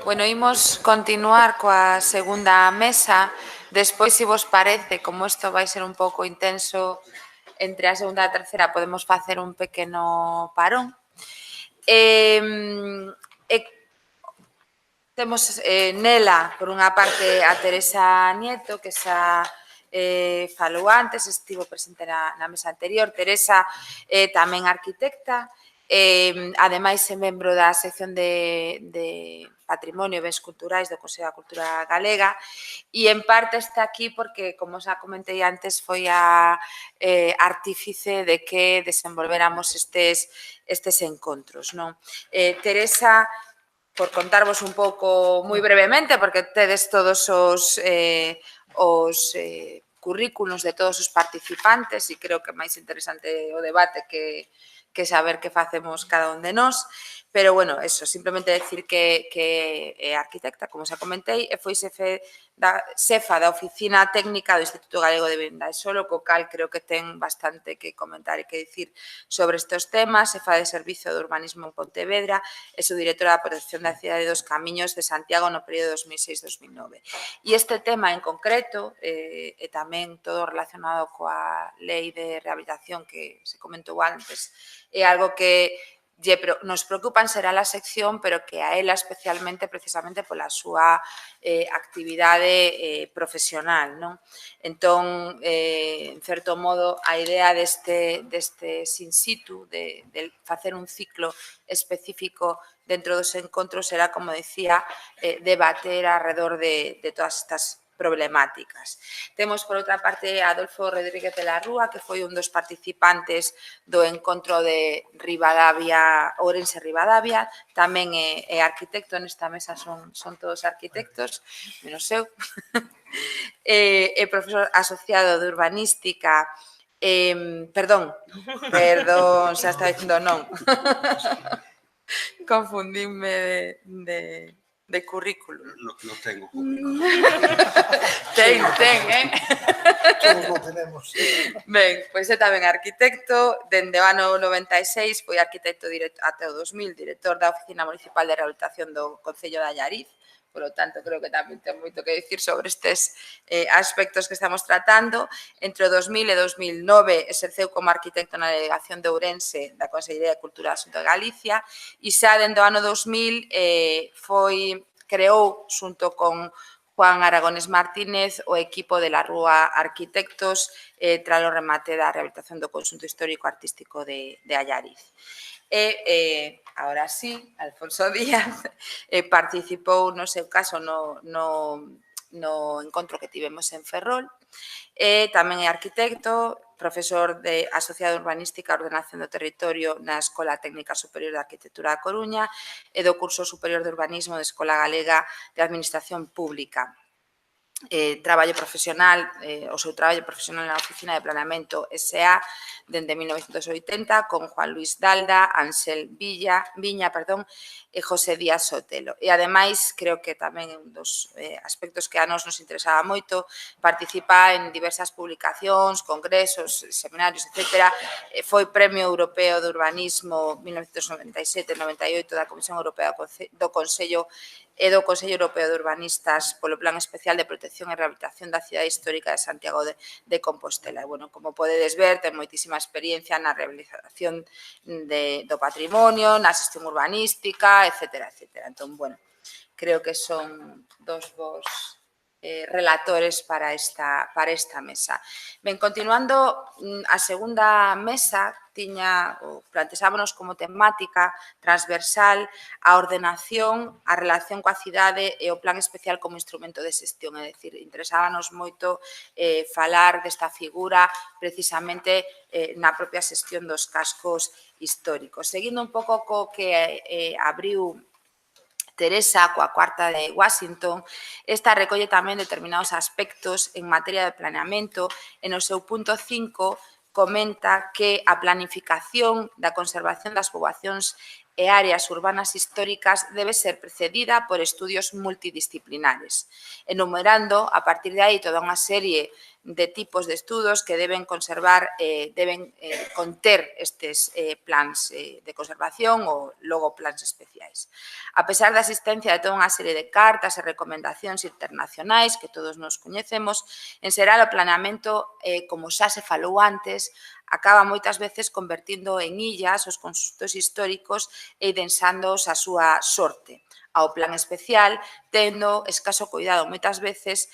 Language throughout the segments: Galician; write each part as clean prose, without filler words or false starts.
Bueno, imos continuar coa segunda mesa. Despois, se vos parece, como isto vai ser un pouco intenso entre a segunda e a terceira, podemos facer un pequeno parón. Temos nela, por unha parte, a Teresa Nieto, que xa falou antes, estivo presente na mesa anterior. Teresa é tamén arquitecta, ademais é membro da sección de Patrimonio e Bens Culturais do Consello da Cultura Galega e en parte está aquí porque, como xa comentei antes, foi a artífice de que desenvolveramos estes encontros. Teresa, por contarvos un pouco moi brevemente, porque tedes todos os currículos de todos os participantes e creo que é máis interesante o debate que saber que facemos cada un de nós, pero, bueno, eso, simplemente decir que é arquitecta, como xa comentei, e foi xefa da Oficina Técnica do Instituto Galego de Vivenda e Solo, co cal creo que ten bastante que comentar e que dicir sobre estes temas. Xefa de Servicio de Urbanismo en Pontevedra e subdirectora da Protección da Cidade dos Camiños de Santiago no período 2006-2009. E este tema en concreto, e tamén todo relacionado coa Lei de Rehabilitación que se comentou antes, é algo que nos preocupa en xeral a sección, pero que a ela especialmente precisamente pola súa actividade profesional. Entón, en certo modo, a idea deste in situ, de facer un ciclo específico dentro dos encontros, era, como decía, debater alrededor de todas estas problemáticas. Temos, por outra parte, a Adolfo Rodríguez de la Rúa, que foi un dos participantes do encontro de Ourense-Ribadavia, tamén é arquitecto, nesta mesa son todos arquitectos, menos eu, é profesor asociado de urbanística, perdón, xa estaba dicindo non, confundíme de currículum. No tengo currículum. Ten, Todos lo tenemos. Ben, pois é tamén arquitecto, dende o ano 96 foi arquitecto até o 2000, director da Oficina Municipal de Rehabilitación do Concello de Allariz. Por lo tanto, creo que tamén ten moito que dicir sobre estes aspectos que estamos tratando. Entre o 2000 e 2009 exerceu como arquitecto na delegación de Ourense da Consellería de Cultura do Asunto de Galicia e xa dende o ano 2000 creou, xunto con Juan Aragonés Martínez, o equipo de la Rúa Arquitectos tras o remate da rehabilitación do conxunto histórico artístico de Allariz. E, agora sí, Alfonso Díaz participou, no seu caso, no encontro que tivemos en Ferrol. Tamén é arquitecto, profesor asociado de Urbanística e Ordenación do Territorio na Escola Técnica Superior de Arquitectura da Coruña e do Curso Superior de Urbanismo da Escola Galega de Administración Pública. Traballo profesional, o seu traballo profesional na Oficina de Planeamento S.A. dende 1980 con Juan Luis Dalda, Ansel Viña e José Díaz Sotelo. E, ademais, creo que tamén é un dos aspectos que a nos interesaba moito, participa en diversas publicacións, congresos, seminarios, etc. Foi Premio Europeo de Urbanismo 1997-98 da Comisión Europea do Consello e do Consello Europeo de Urbanistas polo Plan Especial de Protección e Rehabilitación da Cidade Histórica de Santiago de Compostela. Como podedes ver, ten moitísima experiencia na rehabilitación do patrimonio, na xestión urbanística, etcétera. Entón, creo que son dos bons relatores para esta mesa. Ben, continuando, a segunda mesa plantexámonos como temática transversal a ordenación, a relación coa cidade e o plan especial como instrumento de xestión. É dicir, interesábanos moito falar desta figura precisamente na propia xestión dos cascos históricos. Seguindo un pouco co que abriu Teresa, coa Cuarta de Washington, esta recolle tamén determinados aspectos en materia de planeamento e no seu punto 5 comenta que a planificación da conservación das poboacións e áreas urbanas históricas debe ser precedida por estudios multidisciplinares, enumerando a partir de aí toda unha serie tipos de estudos que deben conservar, deben conter estes plans de conservación ou logo plans especiais. A pesar da existencia de toda unha serie de cartas e recomendacións internacionais que todos nos coñecemos, en xeral o planeamento, como xa se falou antes, acaba moitas veces convertindo en illas os conxuntos históricos e densándoos a súa sorte ao plan especial, tendo escaso cuidado moitas veces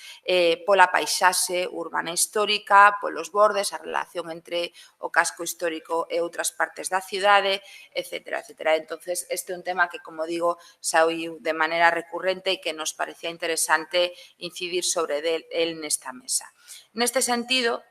pola paisaxe urbana histórica, polos bordes, a relación entre o casco histórico e outras partes da cidade, etc. Entonces, este é un tema que, como digo, saiu de maneira recurrente e que nos parecía interesante incidir sobre el nesta mesa. Neste sentido,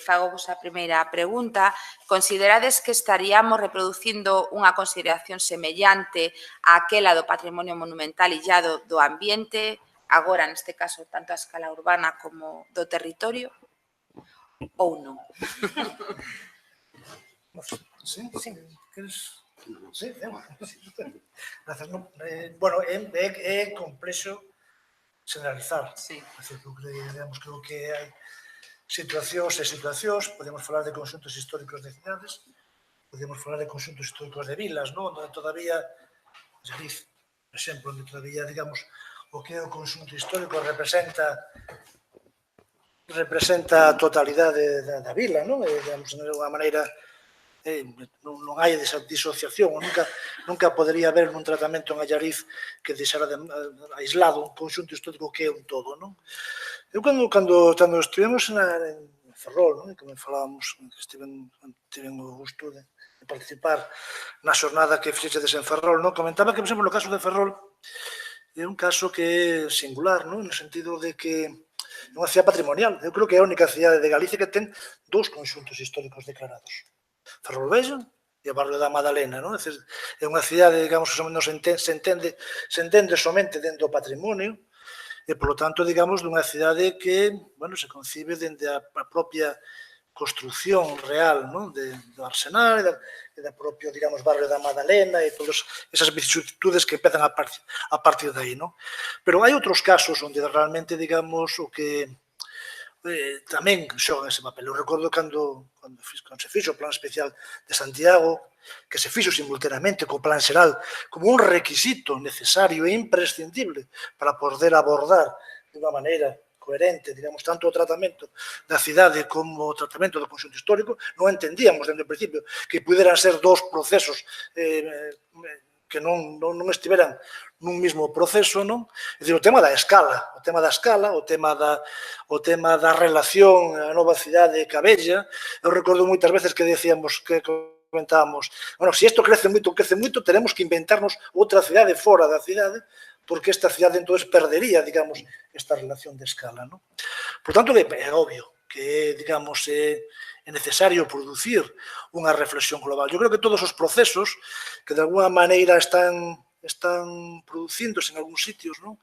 fago vos a primeira pregunta, considerades que estaríamos reproducindo unha consideración semellante a aquela do patrimonio monumental illado do ambiente, agora, neste caso, tanto a escala urbana como do territorio, ou non? Sí, sí. Sí, gracias. Bueno, é complexo generalizar. Sí. Creo que hai situacións e situacións, podemos falar de conxuntos históricos de cidades, podemos falar de conxuntos históricos de vilas, non? Onde todavía, Xeriz, por exemplo, onde todavía, digamos, o que é o conxunto histórico representa a totalidade da vila, non? Digamos, de unha maneira, non hai esa disociación, nunca podería haber nun tratamento en Allariz que deixara aislado un conxunto histórico que é un todo, non? Eu cando estivemos en Ferrol, non? Como falábamos, tiven o gusto de participar na xornada que fixedes en Ferrol, non? Comentaba que, por exemplo, no caso de Ferrol é un caso que é singular, non? No sentido de que é unha cidade patrimonial. Eu creo que é a única cidade de Galicia que ten dous conxuntos históricos declarados. Ferrol Vello e o barrio da Madalena, non? É unha cidade, digamos, non se entende somente dentro do patrimonio, e, polo tanto, digamos, dunha cidade que, bueno, se concibe dende a propia construcción real, non? Do Arsenal e da propio, digamos, barrio da Madalena e todas esas vicisitudes que empezan a partir de aí, non? Pero hai outros casos onde realmente, digamos, o que tamén xogan ese papel. Eu recordo cando se fixo o plan especial de Santiago, que se fixo simultaneamente co plan xeral como un requisito necesario e imprescindible para poder abordar de unha maneira coherente, digamos, tanto o tratamento da cidade como o tratamento do conxunto histórico, non entendíamos desde o principio que puderan ser dous procesos que non estiveran nun mesmo proceso, non? É dicir, o tema da escala, o tema da relación a nova cidade ca vella. Eu recordo moitas veces que decíamos, que comentábamos, bueno, se isto crece moito, teremos que inventarnos outra cidade fora da cidade, porque esta cidade entonces perdería, digamos, esta relación de escala, non? Por tanto, é obvio que, digamos, é necesario producir unha reflexión global. Eu creo que todos os procesos que de alguna maneira están producíndose en algúns sitios, non?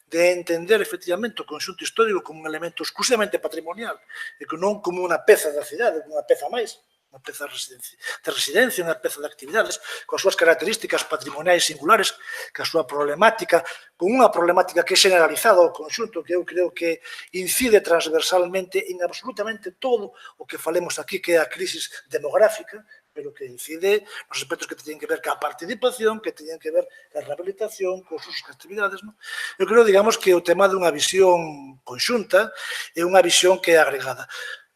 De entender efectivamente o conxunto histórico como un elemento exclusivamente patrimonial e que non como unha peza da cidade, unha peza máis, unha peza de residencia, unha peza de actividades, con as súas características patrimoniais singulares, que a súa problemática, con unha problemática que é generalizada ao conxunto, que eu creo que incide transversalmente en absolutamente todo o que falemos aquí, que é a crisis demográfica, pero que incide nos aspectos que teñen que ver ca participación, que teñen que ver ca rehabilitación, cos usos e actividades, non? Eu creo, digamos, que o tema dunha visión conxunta é unha visión que é agregada.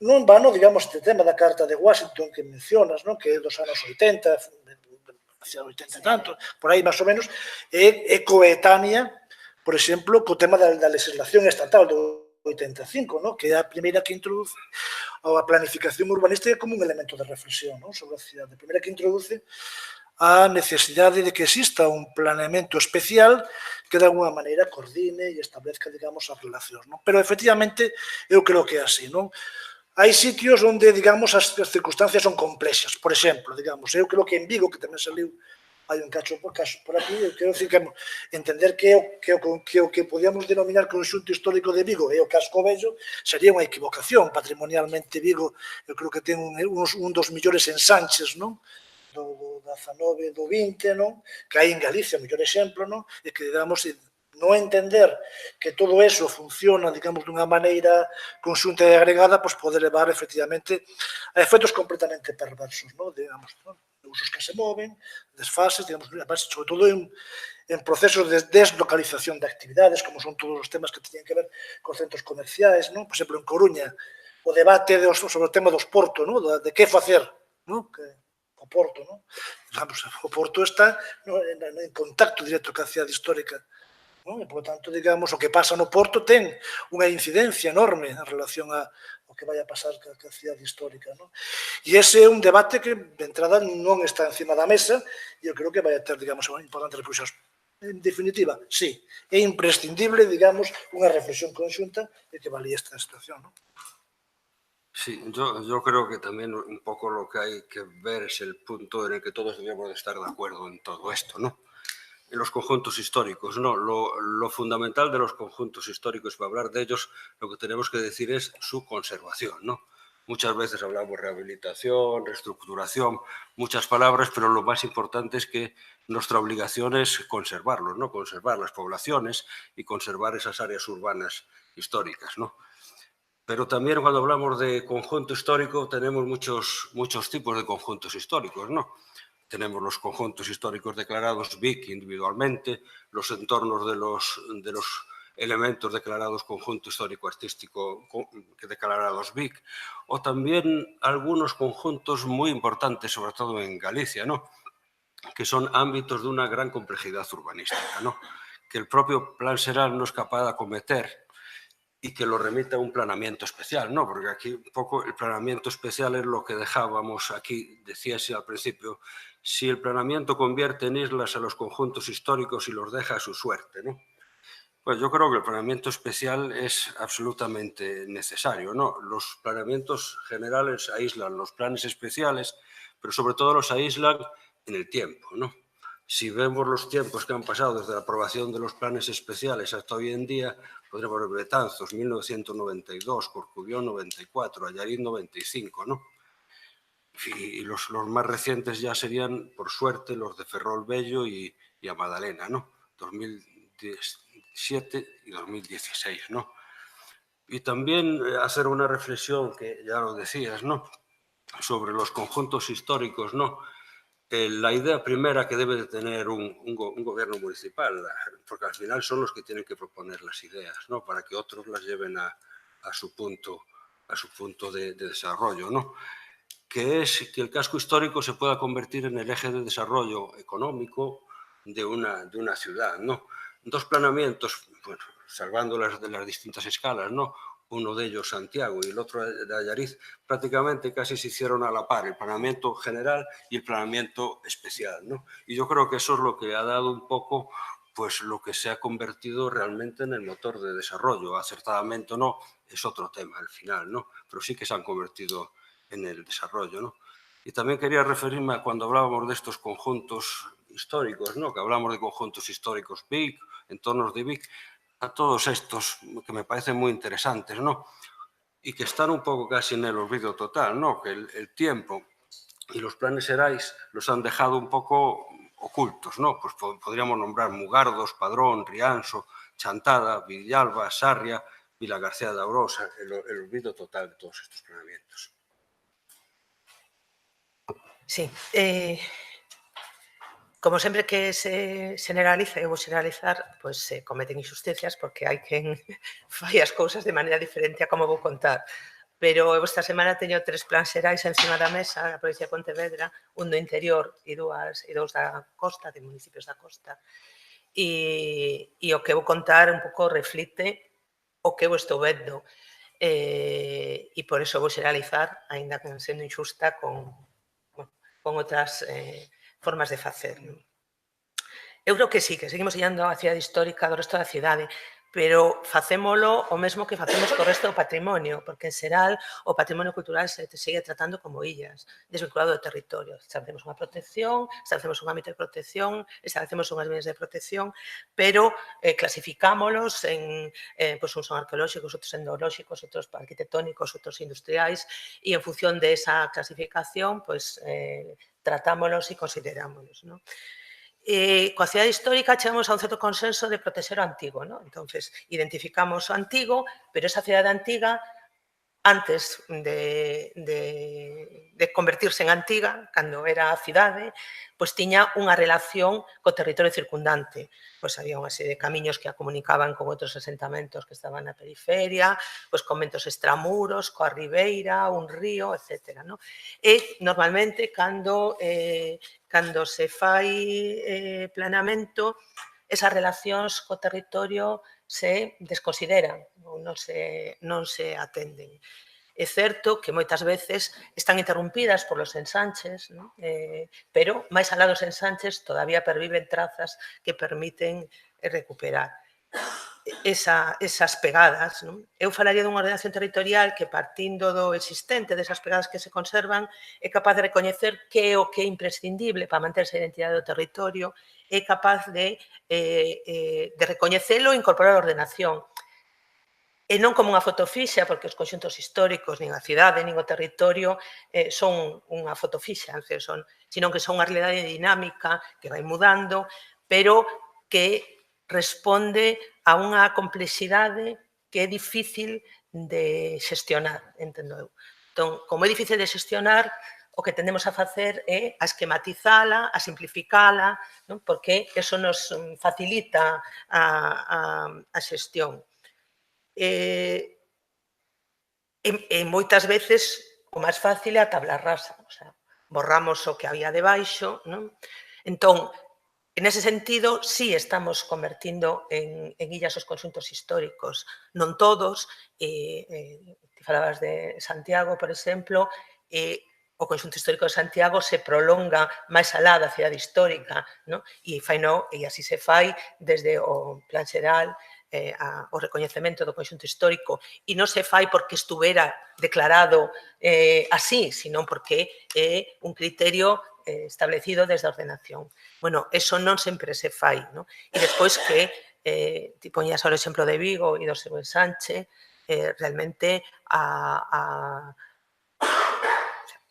Non vano, digamos, este tema da Carta de Washington que mencionas, non? Que é dos anos 80, hacia 80 e tanto, por aí máis ou menos, é coetánea, por exemplo, co tema da legislación estatal do 85, non? Que é a primeira que introduce a planificación urbanística como un elemento de reflexión, non? Sobre a cidade. A primeira que introduce a necesidade de que exista un planeamento especial que de alguna maneira coordine e establezca, digamos, as relacións, non? Pero, efectivamente, eu creo que é así, non? Hai sitios onde, digamos, as circunstancias son complexas. Por exemplo, digamos, eu creo que en Vigo, que tamén saliu hai un cacho por aquí, eu quero dicir que entender que o que podíamos denominar conxunto histórico de Vigo é o casco vello sería unha equivocación. Patrimonialmente Vigo, eu creo que ten un dos millores ensanches, non? Do 19, do 20, non? Que hai en Galicia, o mellor exemplo, non? E que, digamos, non entender que todo eso funciona, digamos, dunha maneira conxunta e agregada, pois pode levar, efectivamente, a efectos completamente perversos, non? Digamos, non? Usos que se moven, desfases, digamos, sobre todo en procesos de deslocalización de actividades, como son todos os temas que teñen que ver con centros comerciais, non? Por exemplo, en Coruña, o debate sobre o tema dos portos, non? De que facer, non? O Porto, non? Digamos, o Porto está en contacto directo ca cidade histórica, non? E, por tanto, digamos, o que pasa no Porto ten unha incidencia enorme en relación ao que vai a pasar ca cidade histórica, non? E ese é un debate que, de entrada, non está encima da mesa e eu creo que vai a ter, digamos, importantes reflexións. En definitiva, sí, é imprescindible, digamos, unha reflexión conxunta de que valía esta situación, non? Sí, yo creo que también un poco lo que hay que ver es el punto en el que todos debemos de estar de acuerdo en todo esto, ¿no? En los conjuntos históricos, ¿no? Lo fundamental de los conjuntos históricos, para hablar de ellos, lo que tenemos que decir es su conservación, ¿no? Muchas veces hablamos de rehabilitación, reestructuración, muchas palabras, pero lo más importante es que nuestra obligación es conservarlos, ¿no? Conservar las poblaciones y conservar esas áreas urbanas históricas, ¿no? Pero también cuando hablamos de conjunto histórico tenemos muchos tipos de conjuntos históricos, ¿no? Tenemos los conjuntos históricos declarados BIC individualmente, los entornos de los elementos declarados conjunto histórico-artístico declarados BIC, o también algunos conjuntos muy importantes, sobre todo en Galicia, ¿no? Que son ámbitos de una gran complejidad urbanística, ¿no? Que el propio Plan Seral no es capaz de acometer y que lo remita a un planeamiento especial, ¿no? Porque aquí un poco el planeamiento especial es lo que dejábamos aquí, decíase al principio, si el planeamiento convierte en islas a los conjuntos históricos y los deja a su suerte, ¿no? Pues yo creo que el planeamiento especial es absolutamente necesario, ¿no? Los planeamientos generales aíslan los planes especiales, pero sobre todo los aíslan en el tiempo, ¿no? Si vemos los tiempos que han pasado desde la aprobación de los planes especiales hasta hoy en día, podremos ver Betanzos, 1992, Corcubión, 94, Allariz, 95, ¿no? Y los más recientes ya serían, por suerte, los de Ferrol Bello y a Madalena, ¿no? 2017 y 2016, ¿no? Y también hacer una reflexión, que ya lo decías, ¿no? Sobre los conjuntos históricos, ¿no? La idea primera que debe de tener un gobierno municipal, porque al final son los que tienen que proponer las ideas, ¿no? Para que otros las lleven a su punto de desarrollo, ¿no? Que es que el casco histórico se pueda convertir en el eje de desarrollo económico de una ciudad, ¿no? Dos planeamientos, bueno, salvándolas de las distintas escalas, ¿no? Uno de ellos Santiago y el otro de Allariz, prácticamente casi se hicieron a la par, el planeamiento general y el planeamiento especial, ¿no? Y yo creo que eso es lo que ha dado un poco, pues lo que se ha convertido realmente en el motor de desarrollo, acertadamente o no, es otro tema al final, ¿no? Pero sí que se han convertido en el desarrollo, ¿no? Y también quería referirme a cuando hablábamos de estos conjuntos históricos, ¿no? Que hablamos de conjuntos históricos BIC, entornos de BIC, a todos estos que me parecen muy interesantes, ¿no? Y que están un poco casi en el olvido total, ¿no? Que el tiempo y los planes Xerais los han dejado un poco ocultos, ¿no? Pues podríamos nombrar Mugardos, Padrón, Rianxo, Chantada, Villalba, Sarria, Vilagarcía de Arosa, el olvido total de todos estos planeamientos. Sí, como sempre que se generaliza, eu vou generalizar, pois se cometen injusticias porque hai quen fai as cousas de maneira diferente a como vou contar. Pero eu esta semana teño 3 plans xerais encima da mesa da provincia de Pontevedra, un do interior e dous da costa, de municipios da costa. E o que vou contar un pouco reflite o que eu estou vendo. E por eso vou xeralizar, aínda que sendo injusta, con outras formas de facer. Eu creo que sí, que seguimos illando a cidade histórica do resto da cidade, pero facémolo o mesmo que facemos co resto do patrimonio, porque en xeral o patrimonio cultural se sigue tratando como illas, desvinculado do territorio. Establecemos unha protección, establecemos un ámbito de protección, establecemos unhas medidas de protección, pero clasificámolos en, pues uns son arqueolóxicos, outros endolóxicos, outros arquitectónicos, outros industriais, e en función de esa clasificación, pues tratámolos e considerámolos, ¿no? Coa cidade histórica chegamos a un certo consenso de proteger o antigo, ¿no? Entonces, identificamos o antigo, pero esa cidade antiga, antes de convertirse en antiga, cando era a cidade, pois tiña unha relación co territorio circundante. Pois había unha serie de camiños que a comunicaban con outros asentamentos que estaban na periferia, pois conventos extramuros, coa ribeira, un río, etc. ¿no? E normalmente cando se fai planeamento, esas relacións co territorio se desconsideran ou non se atenden. É certo que moitas veces están interrumpidas por los ensanches, ¿no? Pero máis alá dos ensanches todavía perviven trazas que permiten recuperar esas pegadas. ¿No? Eu falaría dunha ordenación territorial que, partindo do existente, desas pegadas que se conservan, é capaz de recoñecer que é o que é imprescindible para manter esa identidade do territorio, é capaz de recoñecelo e incorporar a ordenación. E non como unha foto fixa, porque os conxuntos históricos, nin a cidade, nin o territorio son unha foto fixa, sino que son unha realidade dinámica que vai mudando, pero que responde a unha complexidade que é difícil de xestionar, entendo eu. Entón, como é difícil de xestionar, o que tendemos a facer é a esquematizala, a simplificala, non? Porque eso nos facilita a xestión. E moitas veces o máis fácil é a tabla rasa, o sea, borramos o que había debaixo, non? Entón, en ese sentido, sí estamos convertindo en illas os conxuntos históricos, non todos, ti falabas de Santiago, por exemplo, o conxunto histórico de Santiago se prolonga máis alá da cidade histórica, non? E así se fai desde o Plan Xeral, o recoñecemento do conxunto histórico, e non se fai porque estuvera declarado así, sino porque é un criterio establecido desde a ordenación. Bueno, eso non sempre se fai, non? E despois que ti poñías o exemplo de Vigo e do seu ensanche, realmente a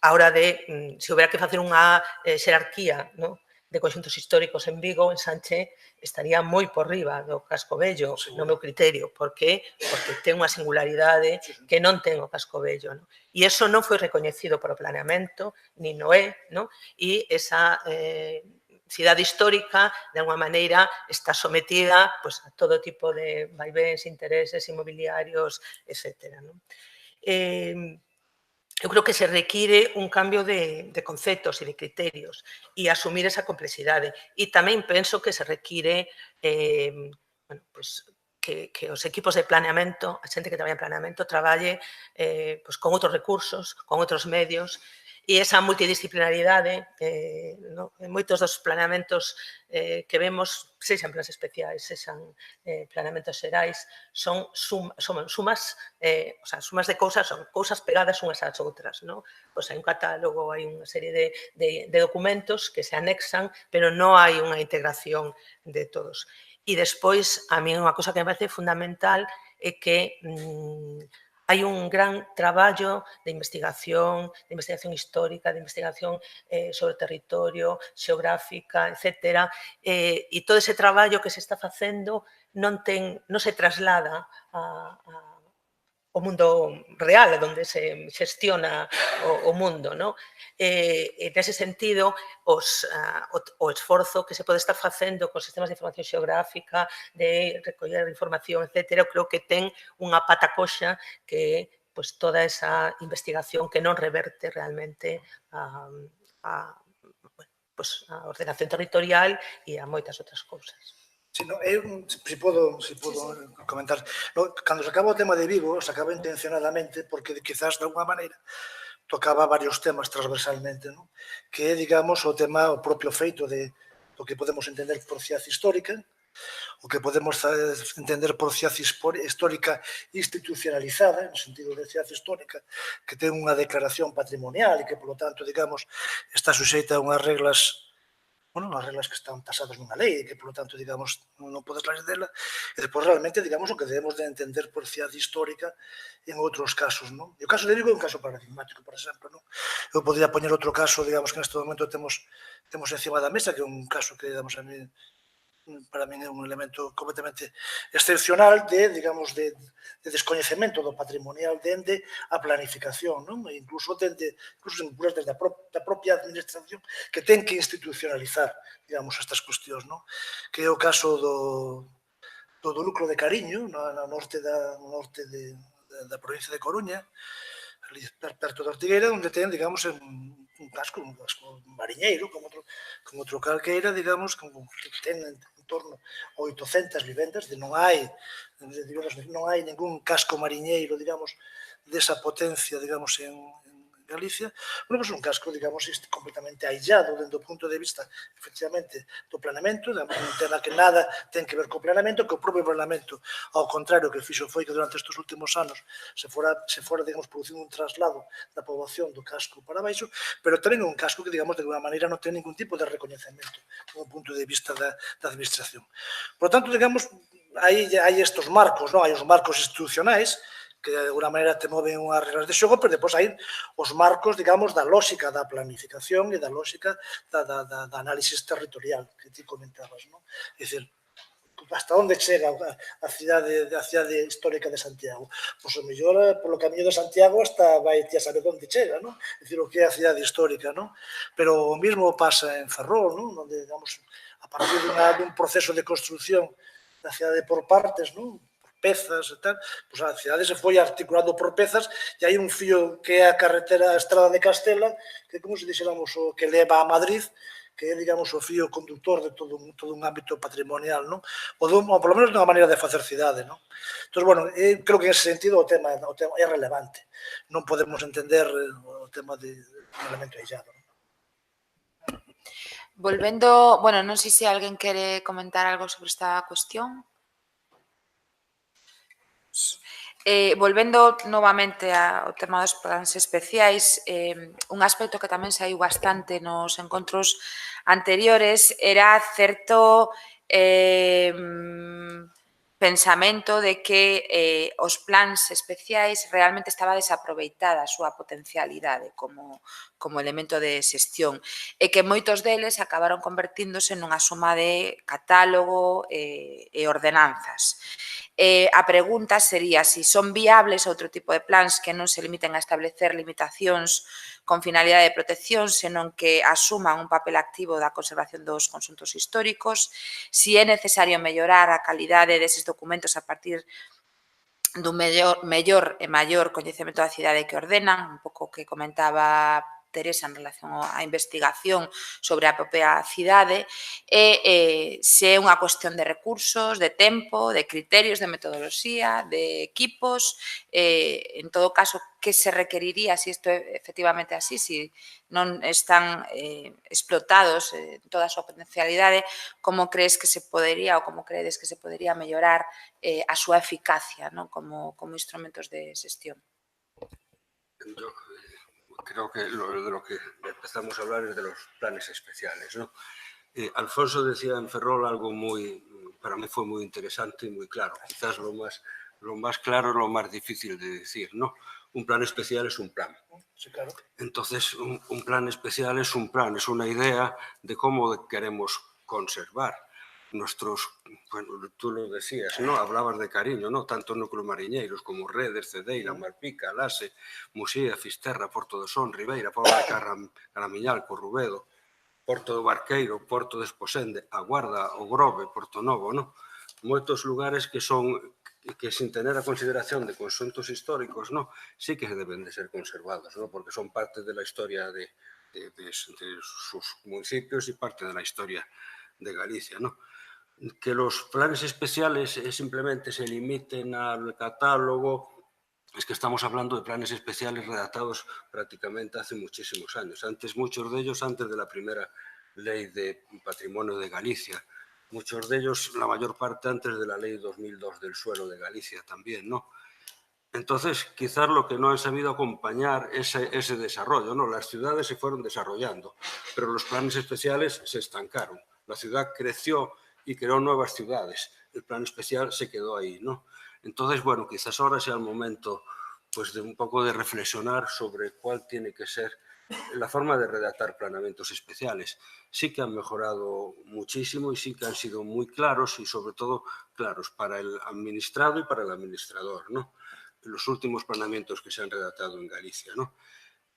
hora de, se houbera que facer unha xerarquía, non? De conxuntos históricos en Vigo, en Sanche estaría moi por riba do Casco Vello, no meu criterio. Por que? Porque ten unha singularidade que non ten o Casco Vello. No? E iso non foi recoñecido por o planeamento, nin no é, no? E esa cidade histórica, de alguma maneira, está sometida pues, a todo tipo de vaivés, intereses inmobiliarios, etc. No? Eu creo que se require un cambio de conceptos e de criterios e asumir esa complexidade. E tamén penso que se require bueno, pues, que os equipos de planeamento, a xente que traballa en planeamento, traballe pues, con outros recursos, con outros medios, e esa multidisciplinaridade, no? En moitos dos planeamentos que vemos, sexan plans especiais, sexan planeamentos xerais, son sumas de cousas, son cousas pegadas unhas ás outras. No? Pois hai un catálogo, hai unha serie de documentos que se anexan, pero non hai unha integración de todos. E despois, a mí unha cousa que me parece fundamental é que hai un gran traballo de investigación histórica, de investigación sobre o territorio, xeográfica, etc. E todo ese traballo que se está facendo non se traslada ao mundo real, onde se xestiona o mundo. No? Nese sentido, o esforzo que se pode estar facendo con sistemas de información xeográfica, de recoller información, etc., eu creo que ten unha pata coxa que é pues, toda esa investigación que non reverte realmente a ordenación territorial e a moitas outras cousas. Si, no, se podo comentar. No, cando se acaba o tema de Vigo, se acaba intencionadamente, porque quizás de alguma maneira tocaba varios temas transversalmente, ¿no? Que é, digamos, o tema, o propio feito do que podemos entender por cidade histórica, o que podemos entender por cidade histórica institucionalizada, no sentido de cidade histórica, que ten unha declaración patrimonial e que, polo tanto, digamos, está suxeita a unhas reglas as reglas que están tasadas nunha lei e que, por lo tanto, digamos, non podes salir dela, e depois realmente, digamos, o que debemos de entender por cidade histórica en outros casos, non? E o caso de Vigo é un caso paradigmático, por exemplo, non? Eu podría poñer outro caso, digamos, que neste momento temos encima da mesa, que é un caso que, digamos, para min é un elemento completamente excepcional digamos, de descoñecemento do patrimonial dende a planificación, non? E incluso desde a propia administración que ten que institucionalizar, digamos, estas cuestións, non? Que é o caso do núcleo de Cariño, no norte da provincia de Coruña, ali perto da Ortigueira, onde ten, digamos, un casco mariñeiro, como outro calqueira, digamos, que ten en torno a 800 vivendas, non hai ningún casco mariñeiro, digamos, desa potencia, digamos, en Galicia. Bueno, pois un casco, digamos, completamente aillado dentro do punto de vista, efectivamente, do planeamento, un tema que nada ten que ver co planeamento, que o propio planeamento, ao contrario, que fixo foi que durante estes últimos anos se fora, digamos, producindo un traslado da poboación do casco para baixo, pero tamén un casco que, digamos, de alguma maneira non ten ningún tipo de reconhecemento do punto de vista da administración. Por lo tanto, digamos, hai estes marcos, non? Hai os marcos institucionais, que de alguna maneira te moven unhas reglas de xogo, pero depois hai os marcos, digamos, da lógica da planificación e da lógica da análisis territorial que ti comentabas, non? É dicir, hasta onde chega a cidade histórica de Santiago? Pois o mellor, polo camiño de Santiago, hasta vai ti a saber onde chega, non? É dicir, o que é a cidade histórica, non? Pero o mesmo pasa en Ferrol, non? Onde, digamos, a partir dun proceso de construcción da cidade por partes, non? Pezas e tal, pois a cidade se foi articulando por pezas e hai un fío que é a carretera, a estrada de Castela, que como se dixéramos o que leva a Madrid, que é, digamos, o fío conductor de todo un ámbito patrimonial, non? Ou polo menos dunha maneira de facer cidade, non? Entón, bueno, creo que en ese sentido o tema é relevante. Non podemos entender o tema de un elemento aillado. Volvendo, bueno, non sei se alguén quere comentar algo sobre esta cuestión. Volvendo novamente ao tema dos plans especiais, un aspecto que tamén saiu bastante nos encontros anteriores era certo pensamento de que os plans especiais realmente estaba desaproveitada a súa potencialidade como elemento de xestión e que moitos deles acabaron convertíndose nunha suma de catálogo e ordenanzas. A pregunta sería se son viables outro tipo de plans que non se limiten a establecer limitacións con finalidade de protección, senón que asuman un papel activo da conservación dos conxuntos históricos, se é necesario mellorar a calidade deses documentos a partir dun mellor e maior coñecemento da cidade que ordenan, un pouco que comentaba Teresa en relación á investigación sobre a propia cidade, e se é unha cuestión de recursos, de tempo, de criterios, de metodoloxía, de equipos, en todo caso, que se requeriría se isto é efectivamente así, se non están explotados en toda a súa potencialidade, como crees que se podería ou como credes que se podería mellorar a súa eficacia como instrumentos de xestión? Yo creo que de lo que empezamos a hablar es de los planes especiales, ¿no? Alfonso decía en Ferrol algo para mí fue muy interesante y muy claro. Quizás lo más claro es lo más difícil de decir, ¿no? Un plan especial es un plan. Sí, claro. Entonces, un plan especial es un plan, es una idea de cómo queremos conservar nuestros, bueno, tú lo decías, ¿no? Hablabas de Cariño, ¿no? Tanto núcleos mariñeiros como Redes, Cedeira, Malpica, Lase, Musía, Fisterra, Porto de Son, Ribeira, Pobra de Caramiñal, Corrubedo, Porto do Barqueiro, Porto de Esposende, A Guarda, O Grove, Porto Novo, ¿no? Moitos lugares que sin tener a consideración de conxuntos históricos, ¿no? Sí que deben de ser conservados, ¿no? Porque son parte de la historia de sus municipios y parte de la historia de Galicia, ¿no? Que los planes especiales simplemente se limiten al catálogo, es que estamos hablando de planes especiales redactados prácticamente hace muchísimos años, muchos de ellos antes de la primera ley de patrimonio de Galicia, muchos de ellos, la mayor parte, antes de la ley 2002 del suelo de Galicia también, ¿no? Entonces, quizás lo que no han sabido acompañar ese desarrollo, ¿no? Las ciudades se fueron desarrollando, pero los planes especiales se estancaron. La ciudad creció y creó nuevas ciudades. El plan especial se quedó ahí, ¿no? Entonces, bueno, quizás ahora sea el momento, pues, de un poco de reflexionar sobre cuál tiene que ser la forma de redactar planeamientos especiales. Sí que han mejorado muchísimo y sí que han sido muy claros y, sobre todo, claros para el administrado y para el administrador, ¿no? Los últimos planeamientos que se han redactado en Galicia, ¿no?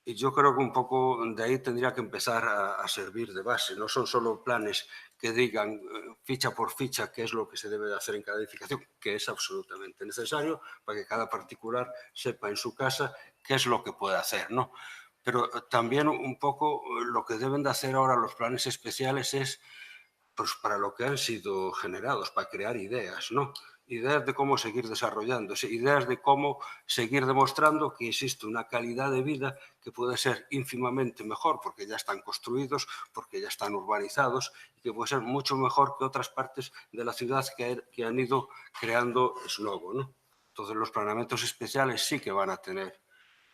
Y yo creo que un poco de ahí tendría que empezar a servir de base. No son solo planes que digan ficha por ficha qué es lo que se debe de hacer en cada edificación, que es absolutamente necesario para que cada particular sepa en su casa qué es lo que puede hacer, ¿no? Pero también un poco lo que deben de hacer ahora los planes especiales es, pues, para lo que han sido generados, para crear ideas, ¿no? Ideas de cómo seguir desarrollándose, ideas de cómo seguir demostrando que existe una calidad de vida que puede ser ínfimamente mejor porque ya están construidos, porque ya están urbanizados y que puede ser mucho mejor que otras partes de la ciudad que han ido creando esnogo, ¿no? Entonces los planeamientos especiales sí que van a tener,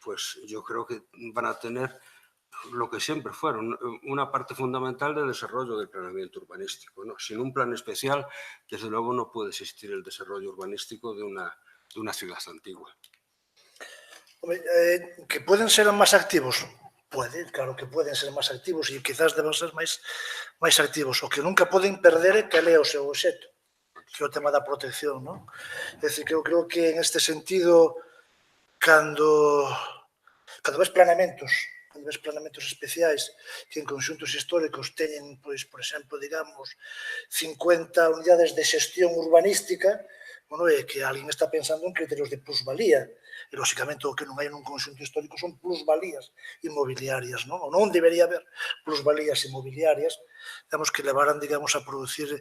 pues yo creo que van a tener lo que siempre fueron, una parte fundamental del desarrollo del planeamiento urbanístico, ¿no? Sin un plan especial, desde luego no puede existir el desarrollo urbanístico de una ciudad antigua. Hombre, que poden ser máis activos, claro que poden ser máis activos e quizás deben ser máis activos. O que nunca poden perder é cal é o seu obxecto, que é o tema da protección, non? É dicir, que eu creo que en este sentido, cando ves planeamentos especiais que en conxuntos históricos teñen, pois, por exemplo, digamos, 50 unidades de xestión urbanística, bueno, é que alguén está pensando en criterios de plusvalía. E, lóxicamente, o que non hai nun conxunto histórico son plusvalías inmobiliarias, non? Ou non debería haber plusvalías inmobiliarias, digamos, que levaran, digamos, a producir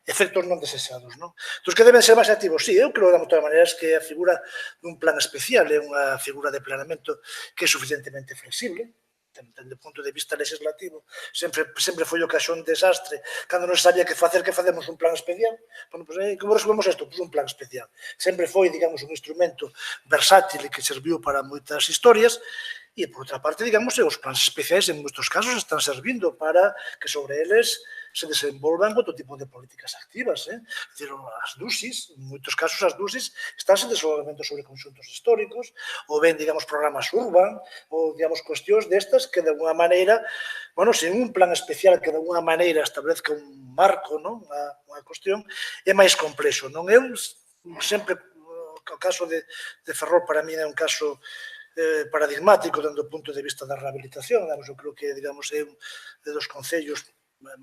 efectos non desexados, non? Entón, que deben ser máis activos? Sí, eu creo, de todas maneiras, que a figura dun plan especial é unha figura de planeamento que é suficientemente flexible, dende o punto de vista legislativo, sempre foi o caso un desastre, cando non se sabía que facer, que facemos un plan especial. Bueno, pues, como resolvemos isto? Pues un plan especial. Sempre foi, digamos, un instrumento versátil e que serviu para moitas historias, e, por outra parte, digamos, os plans especiais, en moitos casos, están servindo para que sobre eles se desenvolvan outro tipo de políticas activas. Decir, as DUSIs, en moitos casos, as DUSIs estánse desenvolvendo sobre conxuntos históricos, ou ben, digamos, programas urban, ou, digamos, cuestións destas que, de alguna maneira, bueno, sen un plan especial que, de alguna maneira, establezca un marco, non? Unha cuestión, é máis complexo, non? Eu sempre, o caso de Ferrol, para mí, é un caso paradigmático dentro do punto de vista da rehabilitación. Eu creo que, digamos, é un dos concellos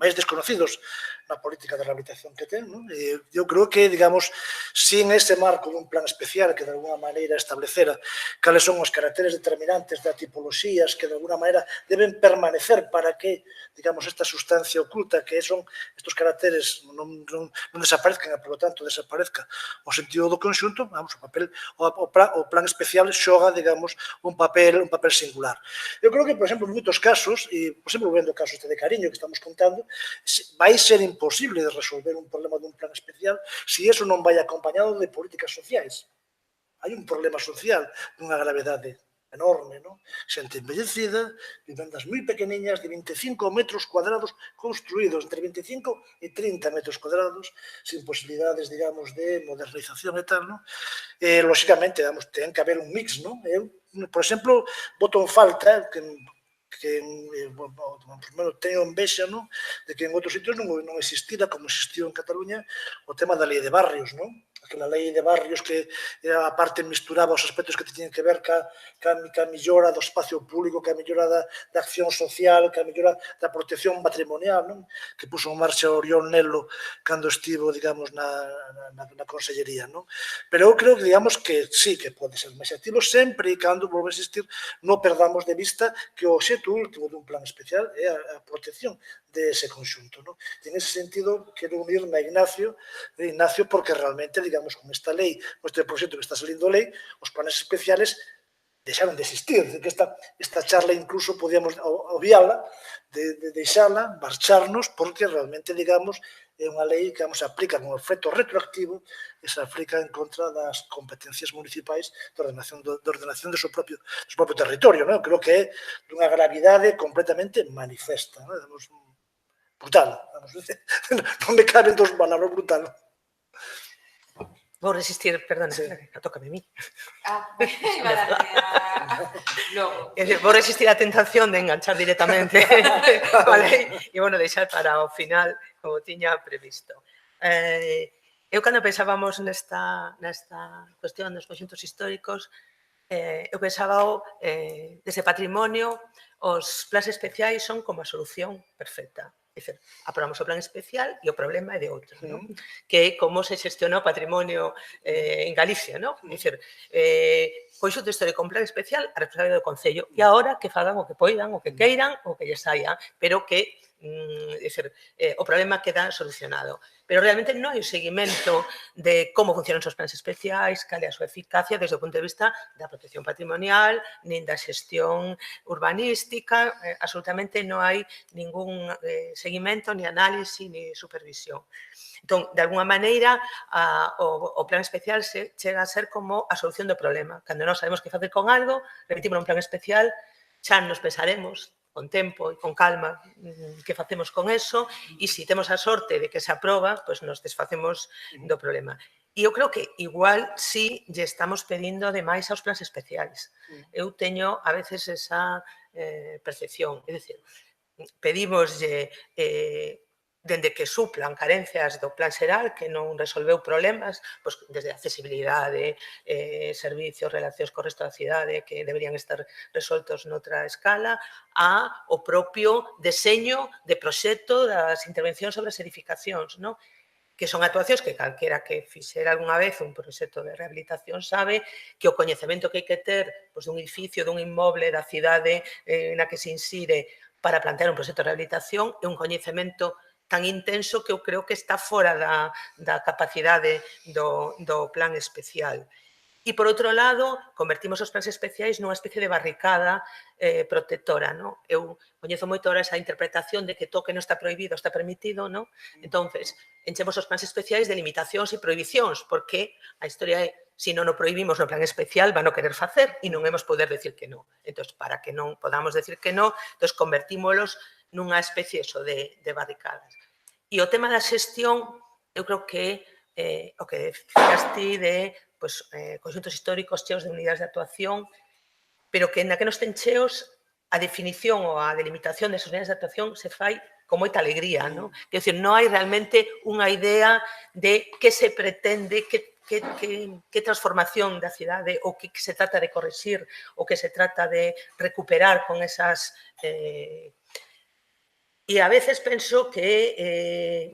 máis desconocidos na política de rehabilitación que ten, non? Eu creo que, digamos, sin ese marco dun plan especial que de alguna maneira establecera cales son os caracteres determinantes da tipoloxías que de alguna maneira deben permanecer para que, digamos, esta sustancia oculta que son estos caracteres non desaparezcan e, por lo tanto, desaparezca o sentido do conxunto, vamos, o plan especial xoga, digamos, un papel singular. Eu creo que, por exemplo, en moitos casos, e, por exemplo, vendo o caso este de Cariño que estamos contando, vai ser imposible de resolver un problema dun plan especial se iso non vai acompañado de políticas sociais. Hai un problema social dunha gravedade enorme, non? Xente envellecida, vivendas moi pequeniñas de 25 metros cuadrados construídos, entre 25 e 30 metros cuadrados, sin posibilidades, digamos, de modernización e tal, non? Lóxicamente, ten que haber un mix, non? Eu, por exemplo, boto en falta que teño envexa, non? De que en outros sitios non existira, como existiu en Cataluña, o tema da lei de barrios, non? Aquela lei de barrios que a parte misturaba os aspectos que teñen que ver ca millora do espacio público, ca millora da acción social, ca millora da protección patrimonial, non? Que puso en marcha Oriol Nelo cando estivo, digamos, na consellería, non? Pero eu creo que, digamos, que sí que pode ser máis activo sempre e cando volve a existir non perdamos de vista que o obxecto último dun plan especial é a protección dese conxunto, non? E, en ese sentido, quero unirme a Ignacio porque realmente, digamos, con esta lei, con este proxecto que está salindo lei, os planes especiales deixaron de existir, que esta charla incluso podíamos obviala, de deixala, marcharnos, porque realmente, digamos, é unha lei que se aplica con efecto retroactivo e se aplica en contra das competencias municipais de ordenación do seu propio territorio. Creo que é dunha gravidade completamente manifesta. Brutal. Non me caben dos palabras, brutal. Vou resistir, perdona, Sí. tócame a mí. Iba a darle logo. Vou resistir a tentación de enganchar directamente vale? E, bueno, deixar para o final como tiña previsto. Eu, cando pensábamos nesta cuestión dos conxuntos históricos, eu pensaba dese patrimonio, os plans especiais son como a solución perfecta. É dicir, aprobamos o plan especial e o problema é de outro, non? Que é como se xestiona o patrimonio en Galicia, non? É dicir, conxunto histórico con plan especial, a responsabilidade do Concello. E agora que fagan o que poidan, o que queiran, o que lles saia, pero que o problema queda solucionado. Pero realmente non hai un seguimento de como funcionan os plans especiais, cal é a súa eficacia desde o punto de vista da protección patrimonial, nin da xestión urbanística, absolutamente non hai ningún seguimento, ni análise, ni supervisión. Entón, de alguna maneira, o plan especial chega a ser como a solución do problema. Cando non sabemos que facer con algo, remitimos un plan especial, xa nos pensaremos con tempo e con calma que facemos con eso, e se temos a sorte de que se aproba, pois nos desfacemos do problema. E eu creo que igual si lle estamos pedindo demais aos plans especiais. Eu teño a veces esa percepción, é dicir, pedimoslle dende que suplan carencias do plan xeral, que non resolveu problemas, pois, desde a accesibilidade, servicios, relacións co resto da cidade que deberían estar resoltos noutra escala, ao propio deseño de proxecto das intervencións sobre as edificacións, non? Que son actuacións que calquera que fixera algunha vez un proxecto de rehabilitación sabe que o coñecemento que hai que ter dun edificio, dun inmoble, da cidade na que se insire para plantear un proxecto de rehabilitación é un coñecemento tan intenso que eu creo que está fora da capacidade do plan especial. E, por outro lado, convertimos os plans especiais nunha especie de barricada protectora. Eu coñezo moito ahora esa interpretación de que todo que non está prohibido está permitido. Entón, enchemos os plans especiais de limitacións e prohibicións, porque a historia é, se non o prohibimos no plan especial, van a querer facer e non hemos poder decir que non. Entón, para que non podamos decir que non, convertímolos nunha especie de barricadas. E o tema da xestión, eu creo que o que decías ti de conxuntos históricos cheos de unidades de actuación, pero que na que nos ten cheos a definición ou a delimitación desas unidades de actuación se fai con moita alegría. Quer dizer, non hai realmente unha idea de que se pretende, que transformación da cidade ou que se trata de corrixir ou que se trata de recuperar con esas... E a veces penso que,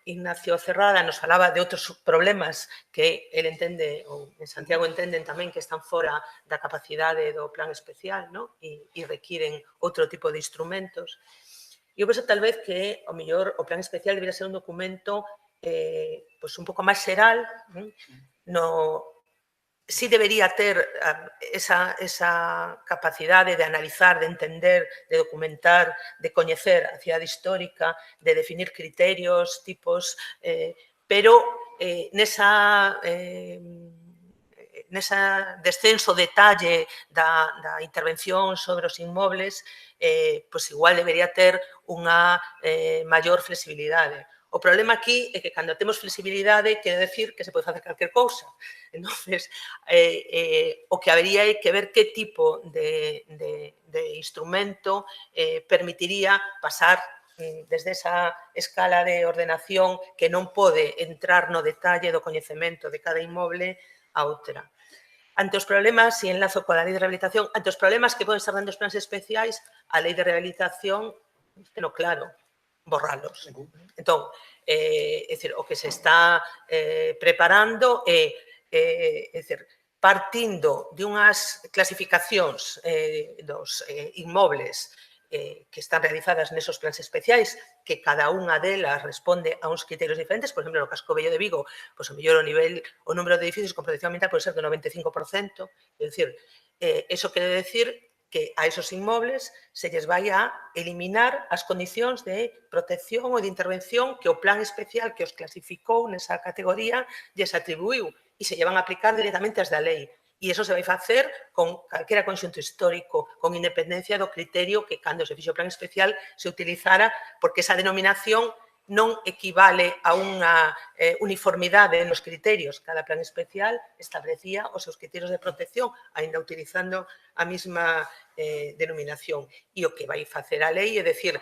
Ignacio Cerrada nos falaba de outros problemas que ele entende, ou en Santiago entenden tamén que están fora da capacidade do plan especial e requiren outro tipo de instrumentos. Eu penso tal vez que, ao mellor, o plan especial debería ser un documento un pouco máis xeral, sí debería ter esa capacidade de analizar, de entender, de documentar, de coñecer a cidade histórica, de definir criterios, tipos, pero nesa descenso, detalle da intervención sobre os inmobles, igual debería ter unha maior flexibilidade. O problema aquí é que cando temos flexibilidade quere decir que se pode facer calquer cousa. Entón, o que habería é que ver que tipo de instrumento permitiría pasar desde esa escala de ordenación que non pode entrar no detalle do coñecemento de cada inmoble a outra. Ante os problemas, e enlazo coa lei de rehabilitación, ante os problemas que poden estar dando os plans especiais, a lei de rehabilitación, claro, borralos. Entón, o que se está preparando é partindo de unhas clasificacións dos inmobles que están realizadas nesos plans especiais, que cada unha delas responde a uns criterios diferentes. Por exemplo, no casco vello de Vigo, o mellor o número de edificios con protección ambiental pode ser do 95%, é dicir, Eso quere decir que a esos inmobles se lles vai a eliminar as condicións de protección ou de intervención que o plan especial que os clasificou nesa categoría lles atribuiu e se lle van a aplicar directamente as da lei. E iso se vai facer con calquera conxunto histórico, con independencia do criterio que cando se fixo o plan especial se utilizara, porque esa denominación non equivale a unha uniformidade nos criterios. Cada plan especial establecía os seus criterios de protección, ainda utilizando a mesma denominación. E o que vai facer a lei é decir,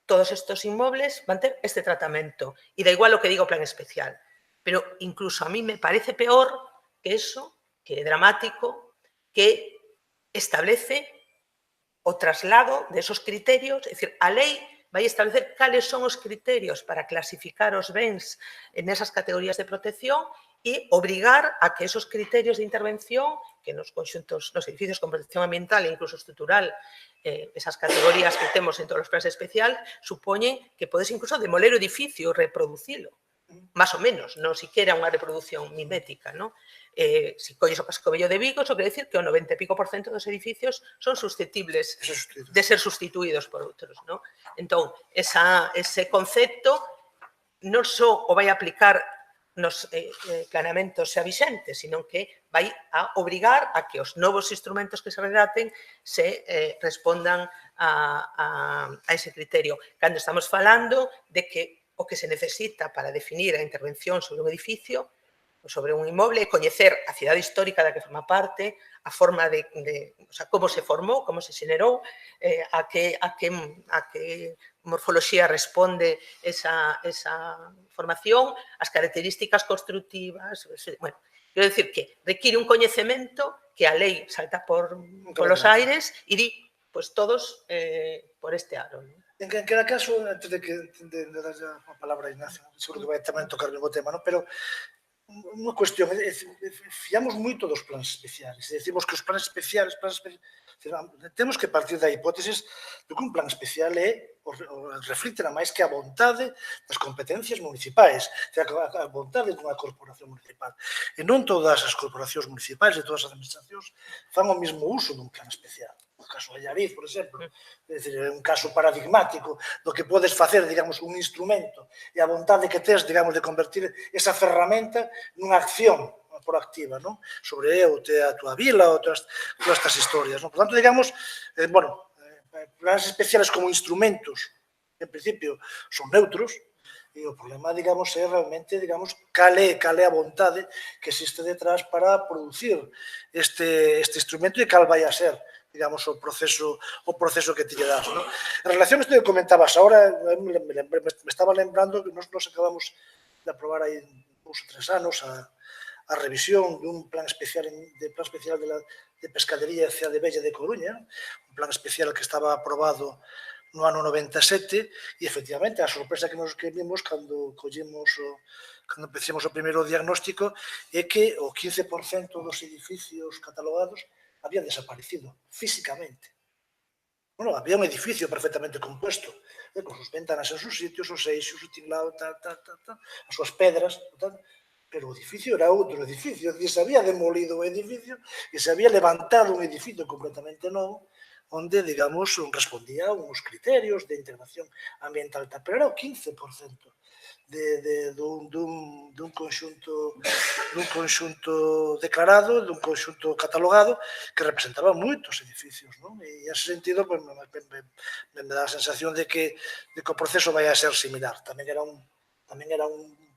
todos estes inmobles van ter este tratamento. E da igual o que diga o plan especial. Pero incluso a mí me parece peor que eso, que é dramático, que establece o traslado de esos criterios, é dicir, a lei vai establecer cales son os criterios para clasificar os bens nesas categorías de protección e obrigar a que esos criterios de intervención que nos conxuntos, nos edificios con protección ambiental e incluso estrutural, esas categorías que temos en todos os planes especiales, supoñen que podes incluso demoler o edificio e reproducilo. Más ou menos, non siquiera unha reproducción mimética, non? Se colles o Cascobello de Vigo, iso quere decir que o 90 e pico % dos edificios son susceptibles de ser sustituídos por outros, non? Entón, ese concepto non só o vai aplicar nos planeamentos xa vixentes, sino que vai a obrigar a que os novos instrumentos que se redacten se respondan a ese criterio. Cando estamos falando de que o que se necesita para definir a intervención sobre un edificio, sobre un inmoble, é coñecer a cidade histórica da que forma parte, a forma de o sea, como se formou, como se xenerou, a que morfoloxía responde esa formación, as características constructivas, bueno, quero dicir que require un coñecemento que a lei salta polos aires e di, pois todos por este aro, non? En cada caso, antes de dar a palabra a Ignacio, seguro que vai tamén tocar o mesmo tema, non? Pero unha cuestión, fiamos moito dos planes especiales, e decimos que os planes especiales, temos que partir da hipótesis de que un plan especial reflicte na máis que a vontade das competencias municipais, a vontade dunha corporación municipal. E non todas as corporacións municipais e todas as administracións fan o mesmo uso dun plan especial. O caso de Allariz, por exemplo, é un caso paradigmático do que podes facer, digamos, un instrumento e a vontade que tes, digamos, de convertir esa ferramenta nunha acción proactiva, non? Sobre a tua vila ou todas estas historias, non? Por tanto, digamos, bueno, planes especiales como instrumentos, en principio, son neutros, e o problema, digamos, é realmente, digamos, cal é a vontade que existe detrás para producir este instrumento e cal vai a ser, digamos, o proceso que te lle das, non? En relación a isto que comentabas agora, me estaba lembrando que nos acabamos de aprobar aí 2 ou 3 anos a revisión dun plan especial de pescadería e Cidade Bella de Coruña, un plan especial que estaba aprobado no ano 97 e, efectivamente, a sorpresa que vimos cando empecemos o primeiro diagnóstico é que o 15% dos edificios catalogados habían desaparecido físicamente. Bueno, había un edificio perfectamente compuesto, con sus ventanas en sus sitios, os eixos, o tinglado, as súas pedras, pero o edificio era outro edificio, se había demolido o edificio e se había levantado un edificio completamente novo, onde, digamos, respondía a uns criterios de integración ambiental, pero era o 15% dun conxunto declarado, dun conxunto catalogado que representaba moitos edificios, non? E, en ese sentido, me dá a sensación de que o proceso vai a ser similar. Tamén era un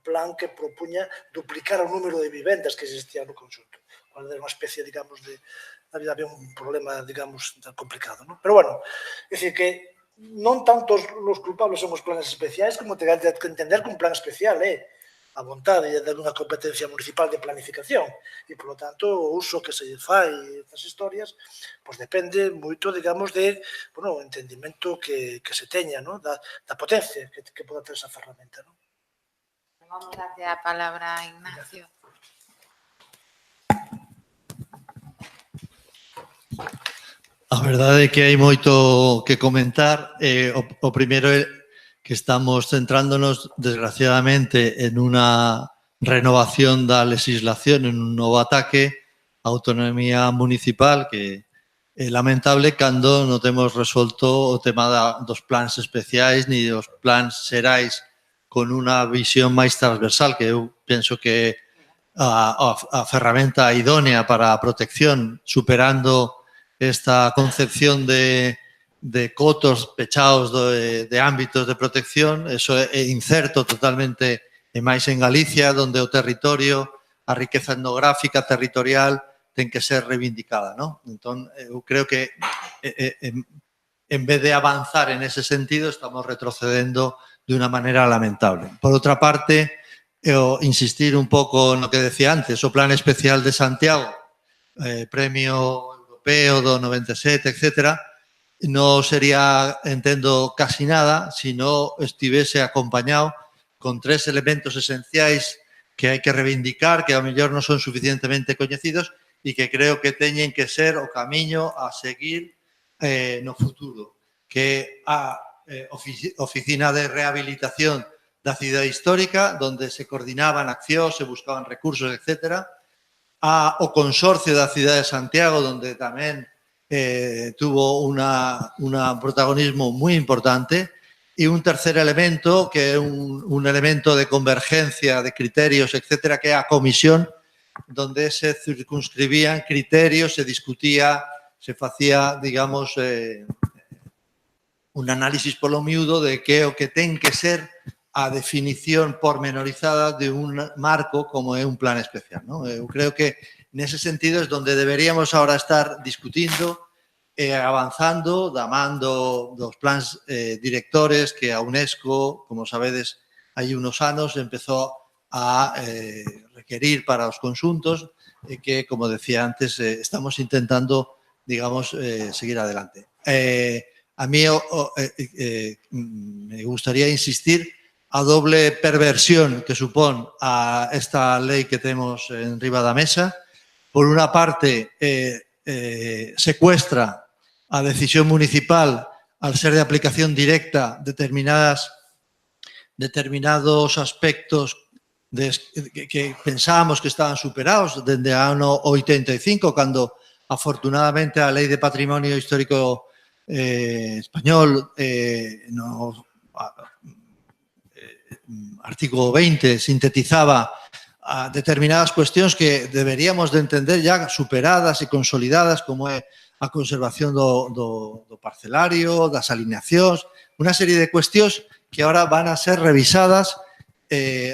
plan que propuña duplicar o número de vivendas que existían no conxunto. Era unha especie, digamos, había un problema, digamos, complicado, non? Pero, bueno, é dicir que non tanto os culpables son os planes especiais, como ter que entender que un plan especial é a vontade de unha competencia municipal de planificación e, polo tanto, o uso que se fai das historias depende moito, digamos, de o entendimento que se teña, da potencia que poda ter esa ferramenta. Vamos a dar a palabra a Ignacio. A verdade é que hai moito que comentar. O primeiro é que estamos centrándonos, desgraciadamente, en unha renovación da legislación, en un novo ataque autonomía municipal, que é lamentable cando non temos resolto o tema dos plans especiais ni dos plans xerais con unha visión máis transversal, que eu penso que a ferramenta idónea para a protección, superando esta concepción de cotos pechados de ámbitos de protección, eso é incerto totalmente, e máis en Galicia, onde o territorio, a riqueza etnográfica, territorial, ten que ser reivindicada, ¿no? Entón, eu creo que en vez de avanzar en ese sentido, estamos retrocedendo de unha maneira lamentable. Por outra parte, insistir un pouco no que decía antes, o Plan Especial de Santiago, premio europeo do 97, etcétera, non sería, entendo, casi nada se non estivese acompañado con 3 elementos esenciais que hai que reivindicar, que ao mellor non son suficientemente coñecidos e que creo que teñen que ser o camiño a seguir no futuro, que a Oficina de Rehabilitación da Cidade Histórica, onde se coordinaban accións, se buscaban recursos, etcétera, o Consorcio da Cidade de Santiago, onde tamén tuvo un protagonismo moi importante, e un tercer elemento, que é un elemento de convergencia de criterios, etcétera, que é a comisión, donde se circunscribían criterios, se discutía, se facía, digamos, un análisis polo miúdo de que o que ten que ser a definición pormenorizada de un marco como é un plan especial, ¿no? Eu creo que nese sentido é onde deberíamos ahora estar discutindo e avanzando da man dos plans directores que a UNESCO, como sabedes, hai unos anos empezou a requerir para os conxuntos e que, como decía antes, estamos intentando, digamos, seguir adelante. A mí me gustaría insistir a doble perversión que supón a esta lei que temos en riba da mesa. Por unha parte, secuestra a decisión municipal al ser de aplicación directa determinados aspectos que pensábamos que estaban superados dende o ano 85, cando afortunadamente a Lei de Patrimonio Histórico Español no artículo 20 sintetizaba a determinadas cuestións que deberíamos de entender ya superadas e consolidadas, como é a conservación do parcelario, das alineacións, unha serie de cuestións que ahora van a ser revisadas,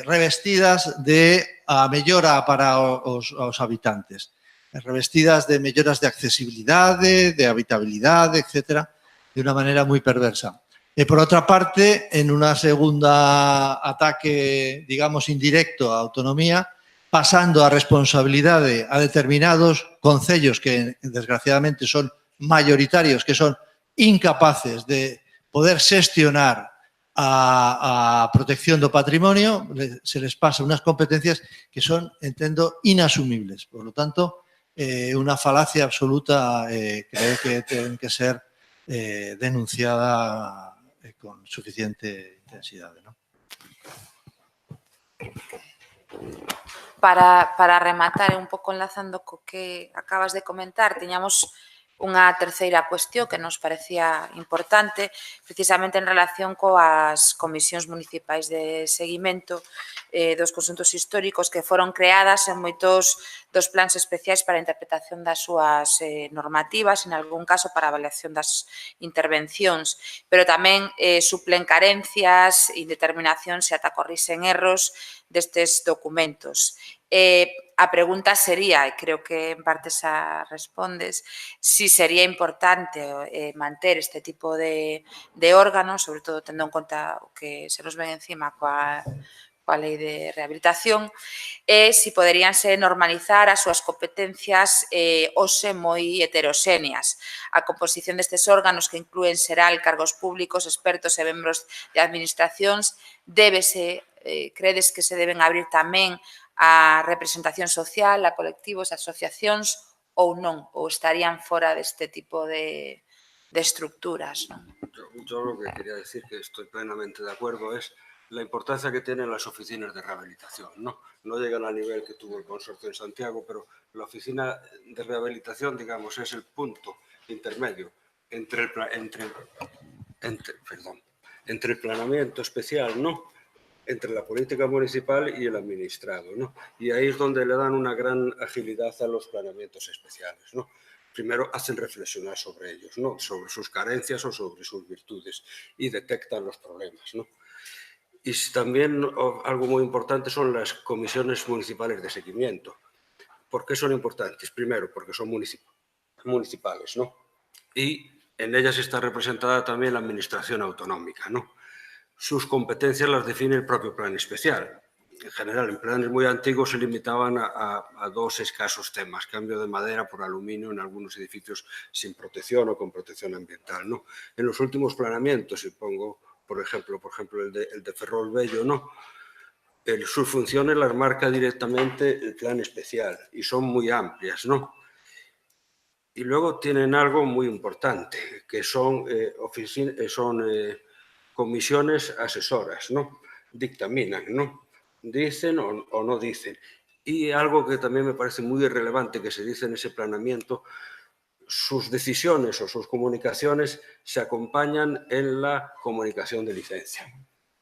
revestidas de a mellora para os habitantes, revestidas de melloras de accesibilidade, de habitabilidade, etcétera, de unha maneira moi perversa. E, por outra parte, en unha segunda ataque, digamos, indirecto á autonomía, pasando a responsabilidade a determinados concellos que, desgraciadamente, son mayoritarios, que son incapaces de poder xestionar a protección do patrimonio, se les pasa unhas competencias que son, entendo, inasumibles. Por lo tanto, unha falacia absoluta, creo que ten que ser denunciada con suficiente intensidade, ¿no? Para rematar, un pouco enlazando co que acabas de comentar, teñamos unha terceira cuestión que nos parecía importante, precisamente en relación coas comisións municipais de seguimento dos conxuntos históricos que foron creadas en moitos dos plans especiais para a interpretación das súas normativas, en algún caso para a avaliación das intervencións, pero tamén suplen carencias, indeterminacións e ata corrixen erros destes documentos. A pregunta sería, e creo que en parte xa respondes, si sería importante manter este tipo de órganos, sobre todo tendo en conta o que se nos ven encima coa lei de rehabilitación, e si poderíanse normalizar as súas competencias hoxe moi heteroxéneas. A composición destes órganos que inclúen xeral cargos públicos, expertos e membros de administracións, credes que se deben abrir tamén a representación social, a colectivos, a asociacións ou non, ou estarían fora deste tipo de estructuras, ¿no? Yo lo que quería decir, que estoy plenamente de acuerdo, es la importancia que tienen las oficinas de rehabilitación, ¿no? No llegan al nivel que tuvo el consorcio en Santiago, pero la oficina de rehabilitación, digamos, es el punto intermedio entre el planeamiento especial, ¿no?, entre la política municipal y el administrado, ¿no? Y ahí es donde le dan una gran agilidad a los planeamientos especiales, ¿no? Primero hacen reflexionar sobre ellos, ¿no?, sobre sus carencias o sobre sus virtudes, y detectan los problemas, ¿no? Y también algo muy importante son las comisiones municipales de seguimiento. ¿Por qué son importantes? Primero, porque son municipales, ¿no? Y en ellas está representada también la administración autonómica, ¿no? Sus competencias las define el propio plan especial. En general, en planes muy antiguos se limitaban a dos escasos temas: cambio de madera por aluminio en algunos edificios sin protección o con protección ambiental, ¿no? En los últimos planeamientos, si pongo, por ejemplo el de Ferrol Bello, ¿no?, sus funciones las marca directamente el plan especial y son muy amplias, ¿no? Y luego tienen algo muy importante, que son comisiones asesoras, ¿no? Dictaminan, ¿no? Dicen o no dicen. Y algo que también me parece muy relevante que se dice en ese planeamiento: sus decisiones o sus comunicaciones se acompañan en la comunicación de licencia.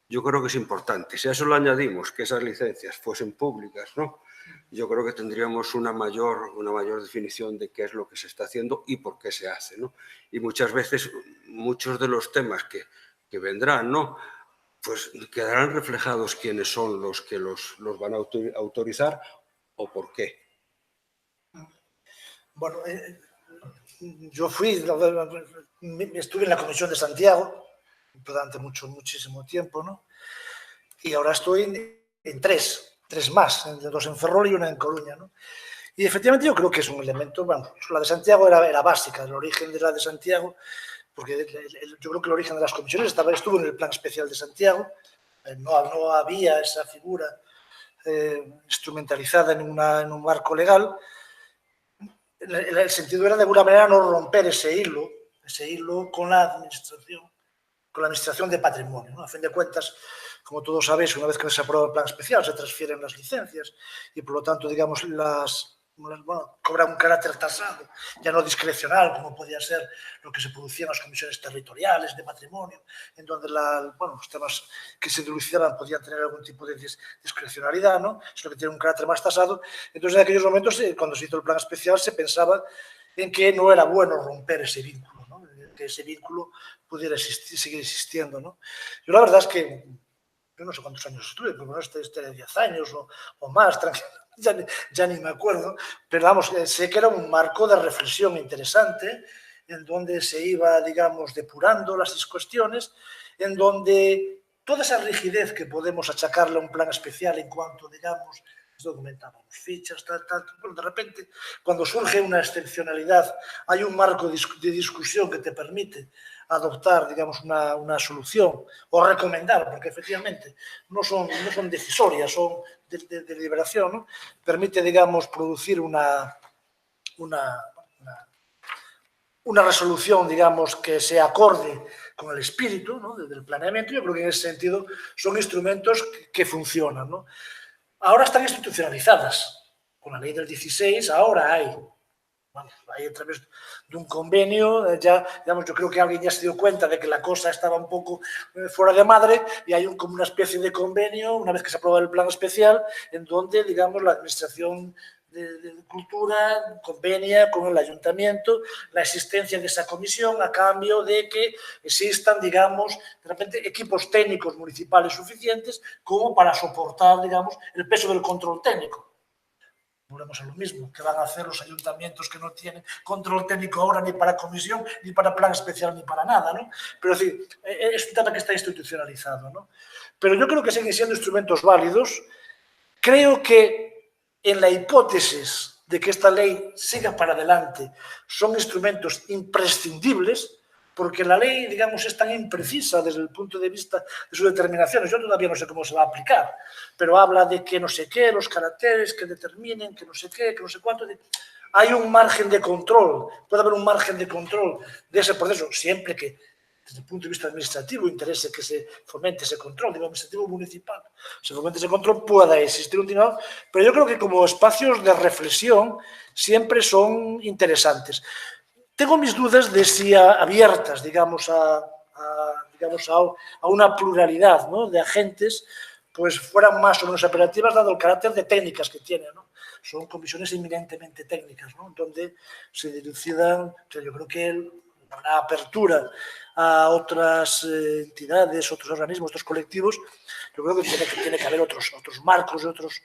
Yo creo que es importante. Si a eso le añadimos que esas licencias fuesen públicas, ¿no?, yo creo que tendríamos una mayor definición de qué es lo que se está haciendo y por qué se hace, ¿no? Y muchas veces, muchos de los temas que vendrán, ¿no?, pues quedarán reflejados quiénes son los que los van a autorizar o por qué. Bueno, yo estuve en la Comisión de Santiago durante muchísimo tiempo, ¿no? Y ahora estoy en tres más, dos en Ferrol y una en Coruña, ¿no? Y efectivamente yo creo que es un elemento, bueno, la de Santiago era básica, el origen de la de Santiago, porque yo creo que el origen de las comisiones estuvo en el plan especial de Santiago, no había esa figura instrumentalizada en un marco legal. El sentido era de alguna manera no romper ese hilo con la administración de patrimonio, ¿no? A fin de cuentas, como todos sabéis, una vez que se aprueba el plan especial se transfieren las licencias y por lo tanto, digamos, cobran un carácter tasado, ya no discrecional, como podía ser lo que se producía en las comisiones territoriales de patrimonio, en donde los temas que se dilucidaban podían tener algún tipo de discrecionalidad, ¿no? Sino que tiene un carácter más tasado. Entonces, en aquellos momentos, cuando se hizo el plan especial, se pensaba en que no era bueno romper ese vínculo, ¿no?, que ese vínculo pudiera seguir existiendo, ¿no? Yo la verdad es que yo no sé cuántos años estuve, pero bueno, de 10 años o más, ya ni me acuerdo, pero vamos, sé que era un marco de reflexión interesante, en donde se iba, digamos, depurando las cuestiones, en donde toda esa rigidez que podemos achacarle a un plan especial en cuanto, digamos, documentábamos fichas, bueno, de repente, cuando surge una excepcionalidad, hay un marco de discusión que te permite adoptar, digamos, una solución o recomendar, porque efectivamente no son decisorias, son de deliberación, ¿no? Permite, digamos, producir una resolución, digamos, que se acorde con el espíritu, ¿no?, del planeamiento. Yo creo que en ese sentido son instrumentos que funcionan, ¿no? Ahora están institucionalizadas. Con la ley del 16 ahora hay a través de un convenio, ya, digamos, yo creo que alguien ya se dio cuenta de que la cosa estaba un poco fuera de madre y hay como una especie de convenio, una vez que se aprueba el plan especial, en donde, digamos, la Administración de Cultura convenia con el Ayuntamiento la existencia de esa comisión a cambio de que existan, digamos, de repente equipos técnicos municipales suficientes como para soportar, digamos, el peso del control técnico. Volvemos a lo mismo, que van a hacer los ayuntamientos que no tienen control técnico ahora ni para comisión, ni para plan especial, ni para nada, ¿no? Pero es decir, es un tema que está institucionalizado, ¿no? Pero yo creo que siguen siendo instrumentos válidos. Creo que en la hipótesis de que esta ley siga para adelante son instrumentos imprescindibles, porque la ley, digamos, es tan imprecisa desde el punto de vista de sus determinaciones. Yo todavía no sé cómo se va a aplicar, pero habla de que no sé qué, los caracteres que determinen, que no sé qué, que no sé cuánto. Hay un margen de control, puede haber un margen de control de ese proceso, siempre que desde el punto de vista administrativo interese que se fomente ese control, digo, administrativo municipal, se fomente ese control, pueda existir un dinero, pero yo creo que como espacios de reflexión siempre son interesantes. Tengo mis dudas de si abiertas, digamos, a una pluralidad, ¿no?, de agentes, pues fueran más o menos operativas, dado el carácter de técnicas que tienen, ¿no? Son comisiones eminentemente técnicas, ¿no?, donde se dilucidan, o sea, yo creo que una apertura a otras entidades, otros organismos, otros colectivos, yo creo que tiene que haber otros marcos y otros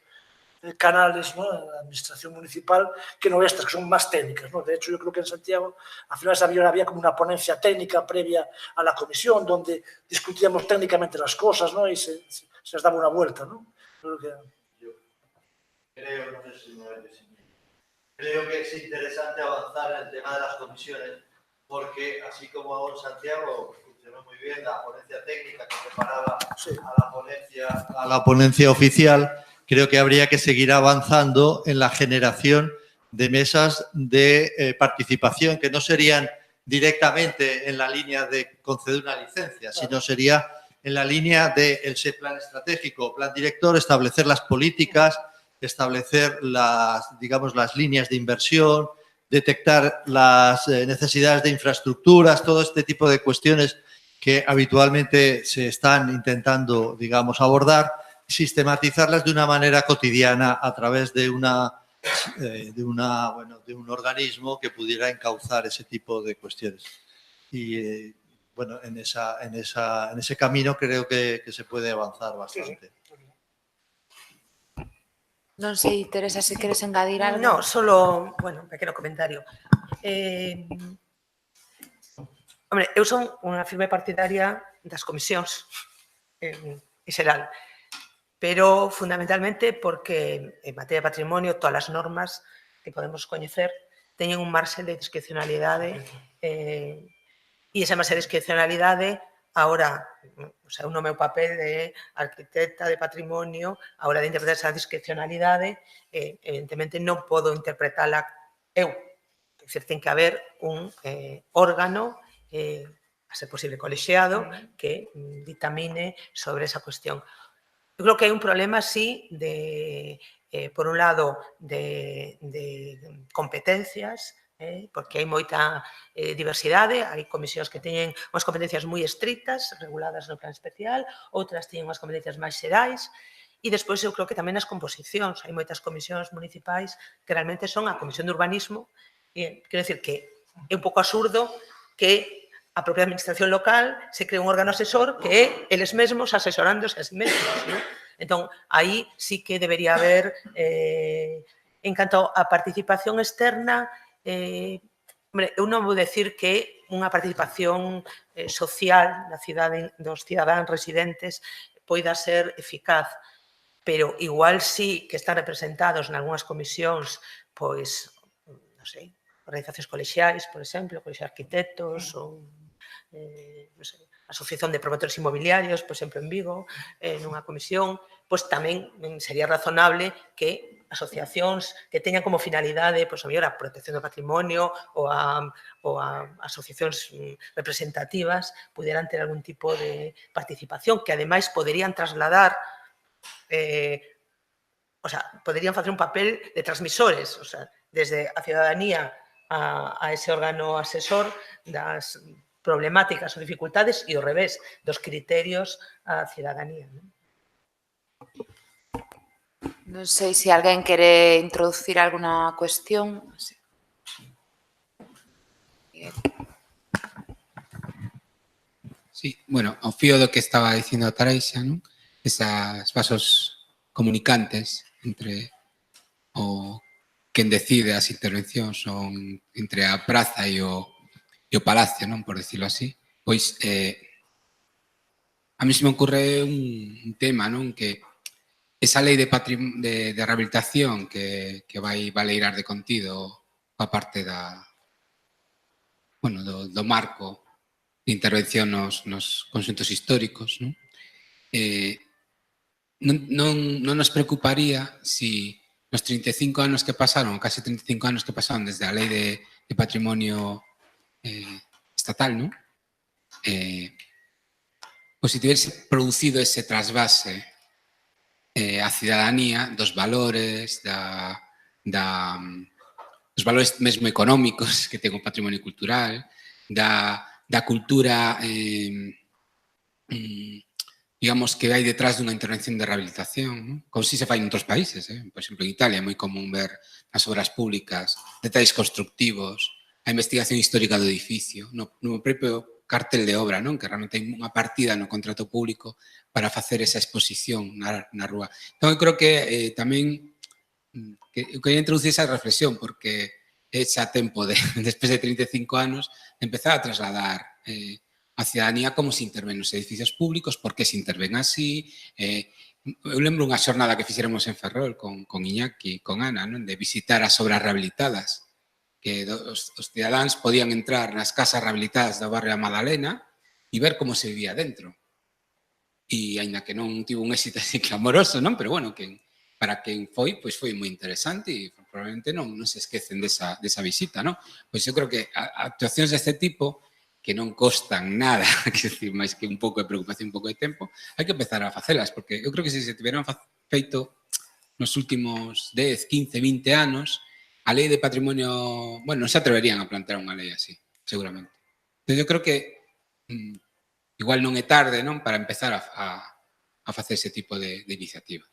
canales, ¿no?, en la administración municipal, que no estas, que son más técnicas, ¿no? De hecho, yo creo que en Santiago, al final había como una ponencia técnica previa a la comisión, donde discutíamos técnicamente las cosas, ¿no?, y se les daba una vuelta, ¿no? Creo que... Creo que es interesante avanzar en el tema de las comisiones, porque así como en Santiago funcionó muy bien la ponencia técnica que preparaba a la ponencia oficial, creo que habría que seguir avanzando en la generación de mesas de participación, que no serían directamente en la línea de conceder una licencia, sino sería en la línea de ese plan estratégico, plan director, establecer las políticas, establecer las líneas de inversión, detectar las necesidades de infraestructuras, todo este tipo de cuestiones que habitualmente se están intentando, digamos, abordar, sistematizarlas de una manera cotidiana a través de un organismo que pudiera encauzar ese tipo de cuestiones. Y bueno, en ese camino creo que se puede avanzar bastante. Non sei, Teresa, se queres engadir algo. No, solo, bueno, un pequeno comentario. Hombre, eu son unha firme partidaria das comisións en xeral, pero fundamentalmente porque en materia de patrimonio todas as normas que podemos coñecer teñen un marxe de discrecionalidade e esa marxe de discrecionalidade ahora, o sea, no meu papel de arquitecta de patrimonio, a hora de interpretar esa discrecionalidade, evidentemente non podo interpretala eu. É dicir, ten que haber un órgano, a ser posible colexiado, que dictamine sobre esa cuestión. Eu creo que hai un problema, sí, por un lado, de competencias, porque hai moita diversidade, hai comisións que teñen unhas competencias moi estrictas, reguladas no plan especial, outras teñen unhas competencias máis xerais, e despois eu creo que tamén as composicións, hai moitas comisións municipais que realmente son a comisión de urbanismo, quero dicir que é un pouco absurdo que a propia administración local se cree un órgano asesor que é eles mesmos asesorándose a sí mesmos, ¿no? Entón, aí sí que debería haber, en canto a participación externa, hombre, eu non vou decir que unha participación social da cidade, dos cidadáns residentes poida ser eficaz, pero igual sí que están representados en algunhas comisións, pois, non sei, organizacións colexiais, por exemplo, colexio de arquitectos ou, non sei, asociación de promotores inmobiliarios, por exemplo, en Vigo, nunha comisión, pois tamén sería razonable que asociacións que teñan como finalidade, pois, a mellor, a protección do patrimonio ou a asociacións representativas puderan ter algún tipo de participación que, ademais, poderían trasladar, o sea, poderían facer un papel de transmisores, o sea, desde a cidadanía a ese órgano asesor das problemáticas ou dificultades e ao revés, dos criterios á cidadanía, non? Non sei se alguén quere introducir alguna cuestión. Sí, bueno, ao fío do que estaba dicindo a Tareixa, non? Esas vasos comunicantes entre o quen decide as intervencións son entre a praza e o palacio, non, por decirlo así, pois a mí se me ocurre un tema, non, que esa lei de rehabilitación que vai valeirar de contido a parte do marco de intervención nos conxuntos históricos, non? Non nos preocuparía si nos 35 anos que pasaron, casi 35 anos que pasaron desde a lei de patrimonio estatal, non? pois se tivese producido ese trasvase a cidadanía dos valores, dos valores mesmo económicos que ten o patrimonio cultural, da cultura, digamos, que hai detrás dunha intervención de rehabilitación, non? Como si se fai en outros países, por exemplo, en Italia é moi común ver nas obras públicas detalles constructivos, a investigación histórica do edificio, no propio cartel de obra, non? Que realmente hai unha partida no contrato público para facer esa exposición na rúa. Entón, eu creo que tamén eu quería introducir esa reflexión porque é xa tempo despois de 35 anos de empezar a trasladar a cidadanía como se interven nos edificios públicos, por que se interven así. Eu lembro unha xornada que fixéramos en Ferrol con Iñaki, con Ana, non? De visitar as obras rehabilitadas, que os cidadáns podían entrar nas casas rehabilitadas do barrio da Madalena e ver como se vivía dentro. E, aínda que non tivo un éxito así clamoroso, non? Pero, bueno, para quen foi, pois foi moi interesante e probablemente non se esquecen desa visita, non? Pois eu creo que actuacións deste tipo que non costan nada, que decir, máis que un pouco de preocupación, un pouco de tempo, hai que empezar a facelas, porque eu creo que se tiveran feito nos últimos 10, 15, 20 anos, a lei de patrimonio, bueno, non se atreverían a plantear unha lei así, seguramente. Entón, eu creo que igual non é tarde, non, para empezar a facer ese tipo de iniciativas.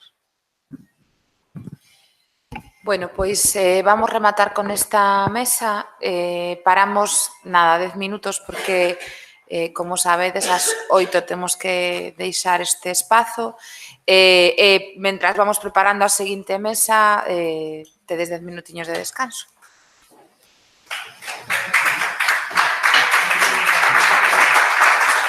Bueno, pois vamos rematar con esta mesa. Paramos, 10 minutos, porque, como sabedes, ás 8 temos que deixar este espazo. Mentras vamos preparando a seguinte mesa, tedes 10 minutiños de descanso.